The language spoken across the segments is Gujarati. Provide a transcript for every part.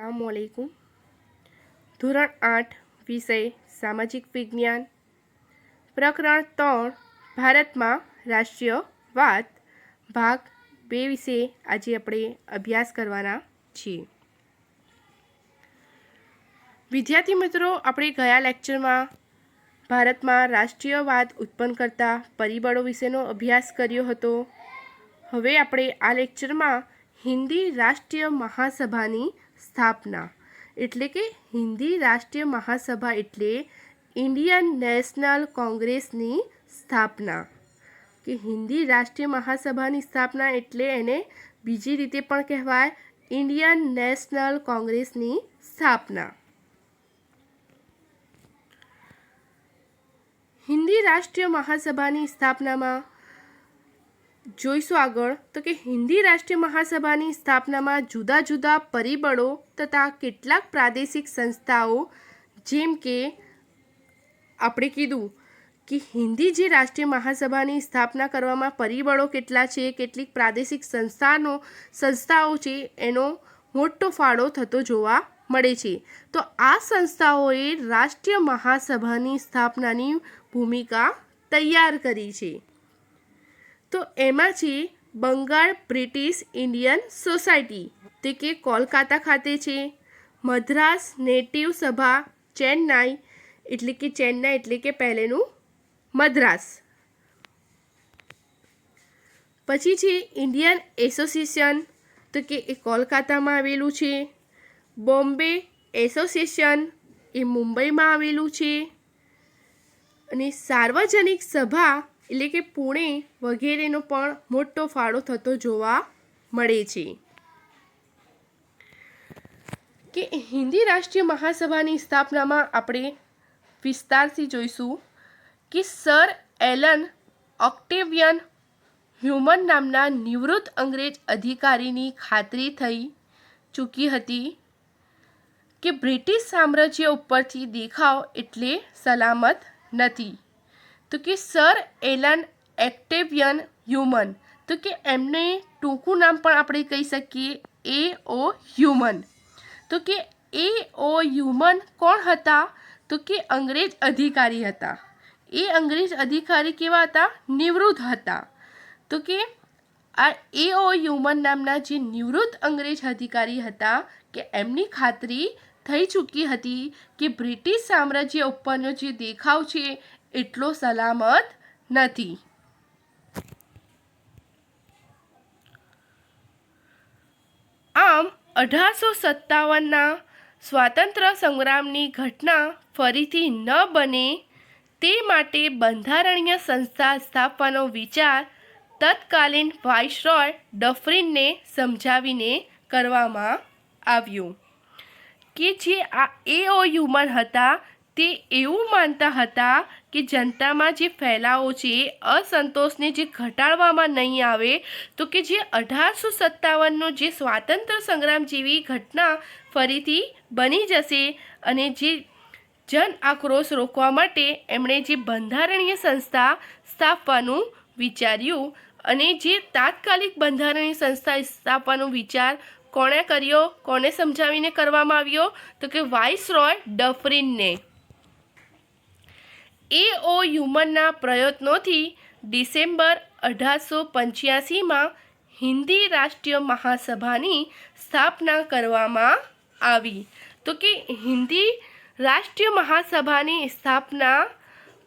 अस्सलामुअलैकुम। ધોરણ 8 વિષય સામાજિક વિજ્ઞાન, પ્રકરણ 3 ભારતમાં રાષ્ટ્રીયવાદ, ભાગ 2 વિશે આજે આપણે અભ્યાસ કરવાના છીએ। વિદ્યાર્થી મિત્રો, આપણે ગયા લેક્ચરમાં ભારતમાં રાષ્ટ્રીયવાદ ઉત્પન્ન કરતા પરિબળો વિશેનો અભ્યાસ કર્યો હતો। હવે આપણે આ લેક્ચરમાં હિન્દી રાષ્ટ્રીય મહાસભાની સ્થાપના એટલે કે હિન્દી રાષ્ટ્રીય મહાસભા એટલે ઇન્ડિયન નેશનલ કોંગ્રેસની સ્થાપના કે હિન્દી રાષ્ટ્રીય મહાસભાની સ્થાપના એટલે એને બીજી રીતે પણ કહેવાય ઇન્ડિયન નેશનલ કોંગ્રેસની સ્થાપના। હિન્દી રાષ્ટ્રીય મહાસભાની સ્થાપનામાં જોઈશું આગળ તો કે હિન્દી રાષ્ટ્રીય મહાસભાની સ્થાપનામાં જુદા જુદા પરિબળો તથા કેટલાક પ્રાદેશિક સંસ્થાઓ, જેમ કે આપણે કીધું કે હિન્દી જે રાષ્ટ્રીય મહાસભાની સ્થાપના કરવામાં પરિબળો કેટલા છે, કેટલીક પ્રાદેશિક સંસ્થાઓ છે, એનો મોટો ફાળો થતો જોવા મળે છે। તો આ સંસ્થાઓએ રાષ્ટ્રીય મહાસભાની સ્થાપનાની ભૂમિકા તૈયાર કરી છે। તો એમાં છે બંગાળ બ્રિટિશ ઇન્ડિયન સોસાયટી, તે કે કોલકાતા ખાતે છે, મદ્રાસ નેટિવ સભા ચેન્નાઈ એટલે કે પહેલેનું મદ્રાસ, પછી છે ઇન્ડિયન એસોસિએશન તો કે એ કોલકાતામાં આવેલું છે, બોમ્બે એસોસિએશન એ મુંબઈમાં આવેલું છે, અને સાર્વજનિક સભા એટલે કે પુણે વગેરેનો પણ મોટો ફાળો થતો જોવા મળે છે। કે હિન્દી રાષ્ટ્રીય મહાસભાની સ્થાપનામાં આપણે વિસ્તારથી જોઈશું કે સર એલન ઓક્ટેવિયન હ્યુમન નામના નિવૃત્ત અંગ્રેજ અધિકારીની ખાતરી થઈ ચૂકી હતી કે બ્રિટિશ સામ્રાજ્ય ઉપરથી દેખાવ એટલે સલામત નથી। તો કે સર એલન ઓક્ટેવિયન હ્યુમન, તો કે એમને ટૂંકું નામ પણ આપણે કહી શકીએ AO હ્યુમન। તો કે AO હ્યુમન કોણ હતા? તો કે અંગ્રેજ અધિકારી હતા। એ અંગ્રેજ અધિકારી કેવા હતા? નિવૃત્ત હતા। તો કે આ AO હ્યુમન નામના જે નિવૃત્ત અંગ્રેજ અધિકારી હતા કે એમની ખાતરી થઈ ચૂકી હતી કે બ્રિટિશ સામ્રાજ્ય ઉપરનો જે દેખાવ છે એટલો સલામત નથી। આમ 1857ના સ્વાતંત્ર્ય સંગ્રામની ઘટના ફરીથી ન બને તે માટે બંધારણીય સંસ્થા સ્થાપવાનો વિચાર તત્કાલીન વાઇસરોય ડફરિનને સમજાવીને કરવામાં આવ્યો કે જે આ AO હ્યુમન હતા તે એવું માનતા હતા કે જનતામાં જે ફેલાવો છે અસંતોષને જે ઘટાડવામાં નહીં આવે તો કે જે 1857નો જે સ્વાતંત્ર્ય સંગ્રામ જેવી ઘટના ફરીથી બની જશે, અને જે જન આક્રોશ રોકવા માટે એમણે જે બંધારણીય સંસ્થા સ્થાપવાનું વિચાર્યું, અને જે તાત્કાલિક બંધારણીય સંસ્થા સ્થાપવાનો વિચાર કોણે કર્યો, કોને સમજાવીને કરવામાં આવ્યો? તો કે વાઇસરોય ડફરિનને। AO હ્યુમનના પ્રયત્નોથી ડિસેમ્બર 1885માં હિન્દી રાષ્ટ્રીય મહાસભાની સ્થાપના કરવામાં આવી। તો કે હિન્દી રાષ્ટ્રીય મહાસભાની સ્થાપના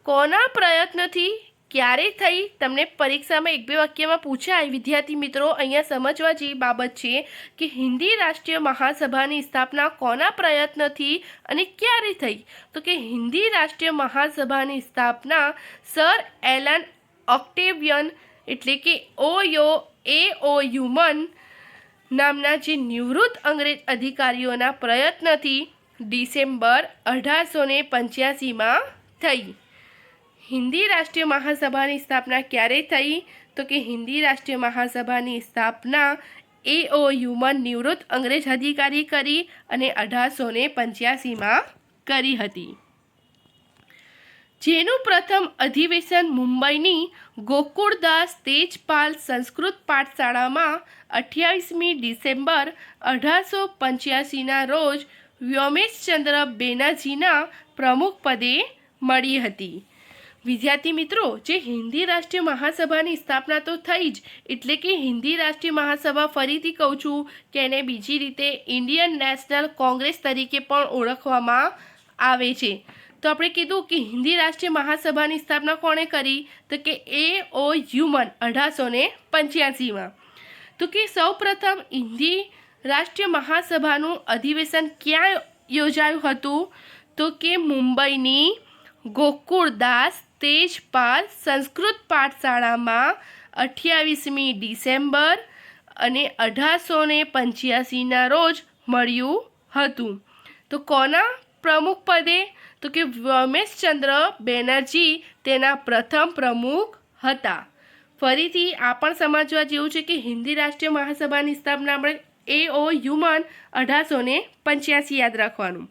કોના પ્રયત્નથી ક્યારે થઈ? તમને પરીક્ષામાં 1-2 વાક્યમાં પૂછાય। વિદ્યાર્થી મિત્રો, અહીંયા સમજવા જેવી બાબત છે કે હિન્દી રાષ્ટ્રીય મહાસભાની સ્થાપના કોના પ્રયત્નથી અને ક્યારે થઈ? તો કે હિન્દી રાષ્ટ્રીય મહાસભાની સ્થાપના સર એલન ઓક્ટેવિયન એટલે કે AO હ્યુમન નામના જે નિવૃત્ત અંગ્રેજ અધિકારીઓના પ્રયત્નથી ડિસેમ્બર 1885માં થઈ। હિન્દી રાષ્ટ્રીય મહાસભાની સ્થાપના ક્યારે થઈ? તો કે હિન્દી રાષ્ટ્રીય મહાસભાની સ્થાપના AO હ્યુમન નિવૃત્ત અંગ્રેજ અધિકારી કરી અને 1885માં કરી હતી, જેનું પ્રથમ અધિવેશન મુંબઈની ગોકુળદાસ તેજપાલ સંસ્કૃત પાઠશાળામાં 28મી ડિસેમ્બર 1885ના રોજ વ્યોમેશચંદ્ર બેનર્જીના પ્રમુખ પદે મળી હતી. વિદ્યાર્થી મિત્રો, જે હિન્દી રાષ્ટ્રીય મહાસભાની સ્થાપના તો થઈ જ, એટલે કે હિન્દી રાષ્ટ્રીય મહાસભા ફરીથી કહું છું કે એને બીજી રીતે ઇન્ડિયન નેશનલ કોંગ્રેસ તરીકે પણ ઓળખવામાં આવે છે. તો આપણે કીધું કે હિન્દી રાષ્ટ્રીય મહાસભાની સ્થાપના કોણે કરી? તો કે A.O. હ્યુમન 1885માં. તો કે સૌપ્રથમ હિન્દી રાષ્ટ્રીય મહાસભાનું અધિવેશન ક્યાં યોજાયું હતું? તો કે મુંબઈની ગોકુળદાસ તેજપાલ સંસ્કૃત પાઠશાળામાં 28મી ડિસેમ્બર અને 1885ના રોજ મળ્યું હતું. તો કોના પ્રમુખ પદે? તો કે વ્યોમેશચંદ્ર બેનર્જી તેના પ્રથમ પ્રમુખ હતા. ફરીથી આ પણ સમજવા જેવું છે કે હિન્દી રાષ્ટ્રીય મહાસભાની સ્થાપના આપણે A.O. હ્યુમન 1885 યાદ રાખવાનું.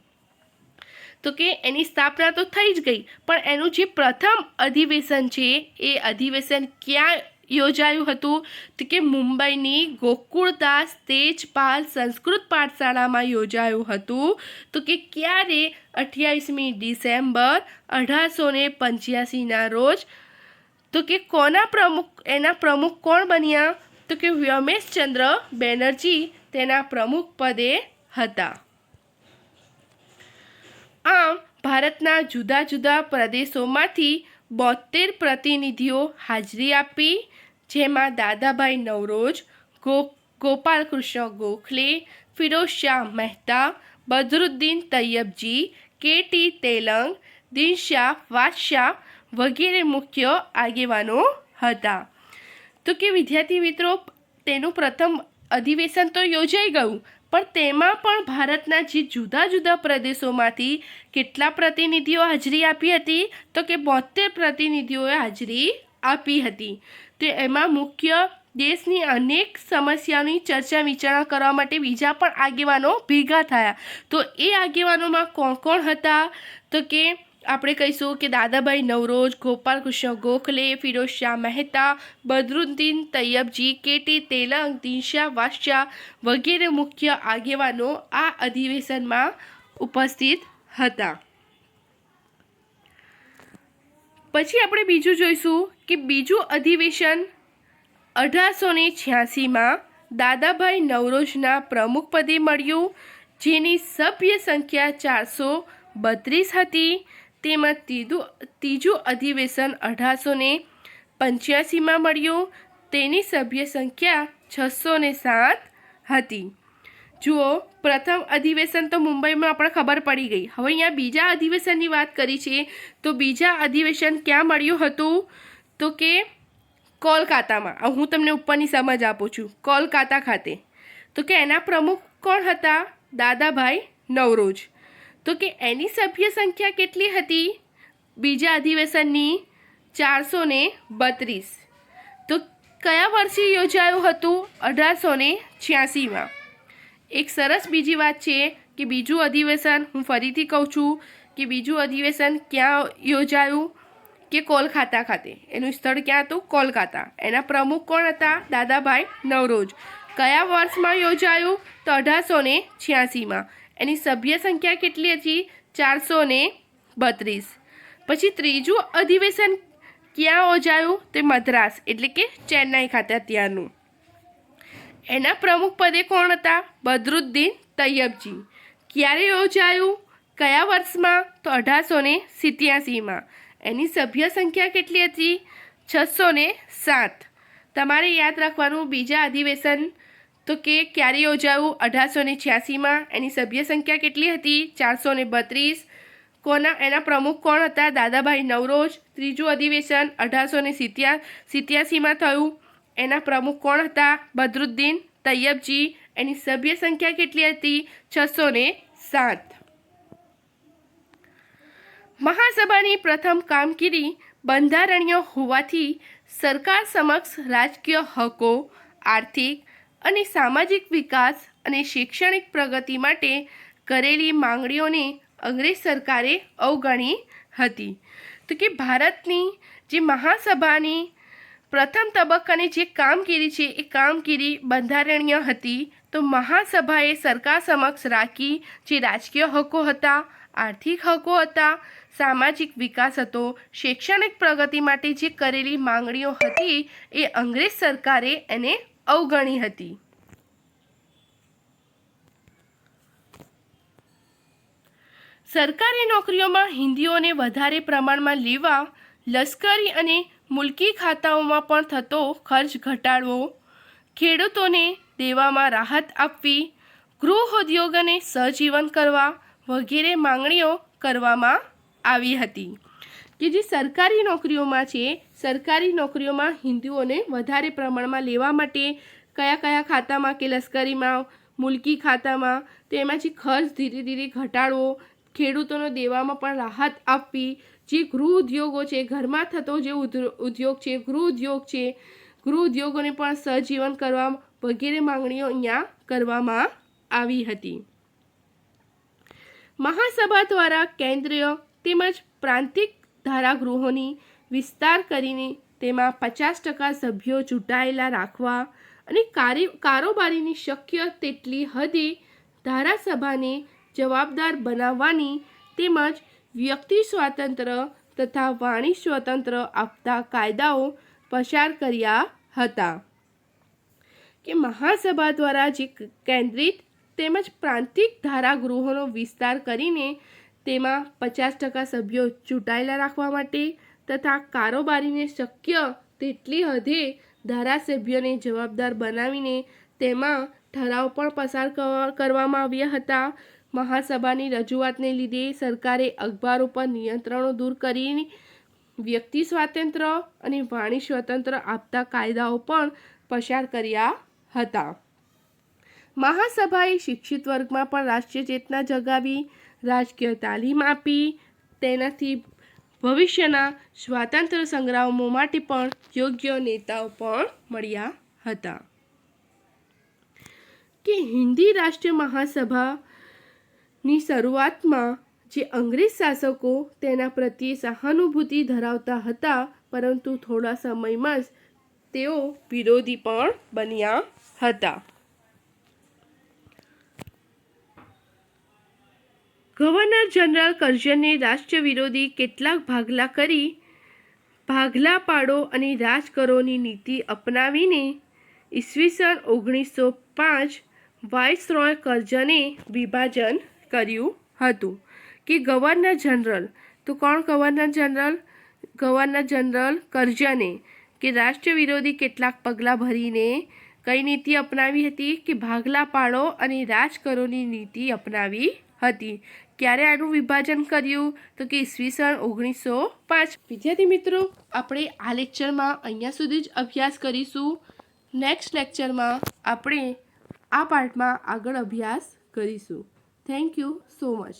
તો કે એની સ્થાપના તો થઈ જ ગઈ, પણ એનું જે પ્રથમ અધિવેશન છે એ અધિવેશન ક્યાં યોજાયું હતું? તો કે મુંબઈની ગોકુળદાસ તેજપાલ સંસ્કૃત પાઠશાળામાં યોજાયું હતું. તો કે ક્યારે? 28મી ડિસેમ્બર 1885ના રોજ. તો કે કોના પ્રમુખ, એના પ્રમુખ કોણ બન્યા? તો કે વ્યોમેશચંદ્ર બેનર્જી તેના પ્રમુખ પદે હતા. આમ ભારતના જુદા જુદા પ્રદેશોમાંથી 72 પ્રતિનિધિઓ હાજરી આપી, જેમાં દાદાભાઈ નવરોજ, ગોપાલકૃષ્ણ ગોખલે, ફિરોઝશાહ મહેતા, બદરુદ્દીન તૈયબજી, K.T. તેલંગ, દિનશાહ વાદશાહ વગેરે મુખ્ય આગેવાનો હતા. તો કે વિદ્યાર્થી મિત્રો, તેનું પ્રથમ અધિવેશન તો યોજાઈ ગયું, પણ તેમાં પણ ભારતના જે જુદા જુદા પ્રદેશોમાંથી કેટલા પ્રતિનિધિઓ હાજરી આપી હતી? તો કે 72 પ્રતિનિધિઓએ હાજરી આપી હતી. તો એમાં મુખ્ય દેશની અનેક સમસ્યાઓની ચર્ચા વિચારણા કરવા માટે બીજા પણ આગેવાનો ભેગા થયા. તો એ આગેવાનોમાં કોણ કોણ હતા? તો કે આપણે કહીશું કે દાદાભાઈ નવરોજ, ગોપાલકૃષ્ણ ગોખલે, ફિરોઝશાહ મહેતા, બદરુદ્દીન તૈયબજી, K.T. તેલંગ, દિનશાહ વાદશાહ વગેરે મુખ્ય આગેવાનો આ અધિવેશનમાં ઉપસ્થિત હતા. પછી આપણે બીજું જોઈશું કે બીજું અધિવેશન 1886માં દાદાભાઈ નવરોજના પ્રમુખ પદે મળ્યું, જેની સભ્ય સંખ્યા 432 હતી. તેમાં ત્રીજું અધિવેશન 1885માં મળ્યું, તેની સભ્ય સંખ્યા 607 હતી. જુઓ, પ્રથમ અધિવેશન તો મુંબઈમાં આપણે ખબર પડી ગઈ. હવે અહીંયા બીજા અધિવેશનની વાત કરી છે. તો બીજા અધિવેશન ક્યાં મળ્યું હતું? તો કે કોલકાતામાં. હું તમને ઉપરની સમજ આપું છું. કોલકાતા ખાતે. તો કે એના પ્રમુખ કોણ હતા? દાદાભાઈ નવરોજ. તો કે એની સભ્ય સંખ્યા કેટલી હતી બીજા અધિવેશનની? 432. તો કયા વર્ષે યોજાયું હતું? 1886માં. એક સરસ બીજી વાત છે કે બીજું અધિવેશન, હું ફરીથી કહું છું કે બીજું અધિવેશન ક્યાં યોજાયું? કે કોલકાતા ખાતે. એનું સ્થળ ક્યાં હતું? કોલકાતા. એના પ્રમુખ કોણ હતા? દાદાભાઈ નવરોજ. કયા વર્ષમાં યોજાયું? તો 1886માં. એની સભ્ય સંખ્યા કેટલી હતી? 432. પછી ત્રીજું અધિવેશન ક્યાં યોજાયું? તે મદ્રાસ એટલે કે ચેન્નાઈ ખાતે અત્યારનું. એના પ્રમુખ પદે કોણ હતા? બદરુદ્દીન તૈયબજી. ક્યારે યોજાયું? કયા વર્ષમાં? તો 1887માં. એની સભ્ય સંખ્યા કેટલી હતી? 607. તમારે યાદ રાખવાનું બીજા અધિવેશન તો કે ક્યારે યોજાયું? 1886માં. એની સભ્ય સંખ્યા કેટલી હતી? 432. એના પ્રમુખ કોણ હતા? દાદાભાઈ નવરોજ. ત્રીજું અધિવેશન 1887માં થયું. એના પ્રમુખ કોણ હતા? બદરુદ્દીન તૈયબજી. એની સભ્ય સંખ્યા કેટલી હતી? 607. મહાસભાની પ્રથમ કામગીરી બંધારણીય હોવાથી સરકાર સમક્ષ રાજકીય હકો, આર્થિક અને સામાજિક વિકાસ અને શૈક્ષણિક પ્રગતિ માટે કરેલી માંગણીઓને અંગ્રેજ સરકારે અવગણી હતી. તો કે ભારતની જે મહાસભાની પ્રથમ તબક્કાની જે કામગીરી છે એ કામગીરી બંધારણીય હતી. તો મહાસભાએ સરકાર સમક્ષ રાખી જે રાજકીય હકો હતા, આર્થિક હકો હતા, સામાજિક વિકાસ હતો, શૈક્ષણિક પ્રગતિ માટે જે કરેલી માંગણીઓ હતી એ અંગ્રેજ સરકારે એને અવગણી હતી. સરકારી નોકરીઓમાં હિન્દીઓને વધારે પ્રમાણમાં લેવા, લશ્કરી અને મુલકી ખાતાઓમાં પણ થતો ખર્ચ ઘટાડવો, ખેડૂતોને દેવામાં રાહત આપવી, ગૃહ ઉદ્યોગોને સહજીવન કરવા વગેરે માંગણીઓ કરવામાં આવી હતી. કે જે સરકારી નોકરીઓમાં છે, સરકારી નોકરીઓમાં હિન્દુઓને વધારે પ્રમાણમાં લેવા માટે કયા કયા ખાતામાં કે લશ્કરીમાં, મુલકી ખાતામાં, તો એમાં જે ખર્ચ ધીરે ધીરે ઘટાડવો, ખેડૂતોનો દેવામાં પણ રાહત આપવી, જે ગૃહ ઉદ્યોગો છે, ઘરમાં થતો જે ઉદ્યોગ છે, ગૃહ ઉદ્યોગોને પણ સહજીવન કરવા વગેરે માંગણીઓ અહીંયા કરવામાં આવી હતી. મહાસભા દ્વારા કેન્દ્રીય તેમજ પ્રાંતિક ધારાગૃહોની વિસ્તાર કરીને તેમાં 50% સભ્યો ચૂંટાયેલા રાખવા અને કારોબારીની શક્ય તેટલી હદે ધારાસભાને જવાબદાર બનાવવાની તેમજ વ્યક્તિ સ્વાતંત્ર્ય તથા વાણી સ્વતંત્ર આપતા કાયદાઓ પસાર કર્યા હતા. કે મહાસભા દ્વારા જે કેન્દ્રિત તેમજ પ્રાંતિક ધારાગૃહોનો વિસ્તાર કરીને તેમાં 50% સભ્યો ચૂંટાયેલા રાખવા માટે તથા કારોબારીને શક્ય તેટલી હદે ધારાસભ્યોને જવાબદાર બનાવીને તેમાં ઠરાવ પણ પસાર કરવામાં આવ્યા હતા. મહાસભાની રજૂઆતને લીધે સરકારે અખબારો પર નિયંત્રણો દૂર કરીને વ્યક્તિ સ્વાતંત્ર્ય અને વાણી સ્વતંત્ર આપતા કાયદાઓ પણ પસાર કર્યા હતા. મહાસભાએ શિક્ષિત વર્ગમાં પણ રાષ્ટ્રીય ચેતના જગાવી, રાજકીય તાલીમ આપી, તેનાથી ભવિષ્યના સ્વાતંત્ર્ય સંગ્રામો માટે પણ યોગ્ય નેતાઓ પણ મળ્યા હતા. કે હિન્દી રાષ્ટ્રીય મહાસભાની શરૂઆતમાં જે અંગ્રેજ શાસકો તેના પ્રત્યે સહાનુભૂતિ ધરાવતા હતા, પરંતુ થોડા સમયમાં જ તેઓ વિરોધી પણ બન્યા હતા. ગવર્નર જનરલ કર્ઝને રાષ્ટ્ર વિરોધી કેટલાક ભાગલા કરી ભાગલા પાડો અને રાજ કરોની નીતિ અપનાવીને ઈસવીસન 1905 વાઇસરોય કર્ઝને વિભાજન કર્યું હતું. કે ગવર્નર જનરલ, તો કોણ ગવર્નર જનરલ? ગવર્નર જનરલ કર્ઝને કે રાષ્ટ્ર વિરોધી કેટલાક પગલાં ભરીને કઈ નીતિ અપનાવી હતી? કે ભાગલા પાડો અને રાજ કરોની નીતિ અપનાવી હતી. ક્યારે આનું વિભાજન કર્યું? તો કે ઈસવીસન 1905. વિદ્યાર્થી મિત્રો, આપણે આ લેક્ચરમાં અહીંયા સુધી જ અભ્યાસ કરીશું. નેક્સ્ટ લેક્ચરમાં આપણે આ પાર્ટમાં આગળ અભ્યાસ કરીશું. Thank you so much.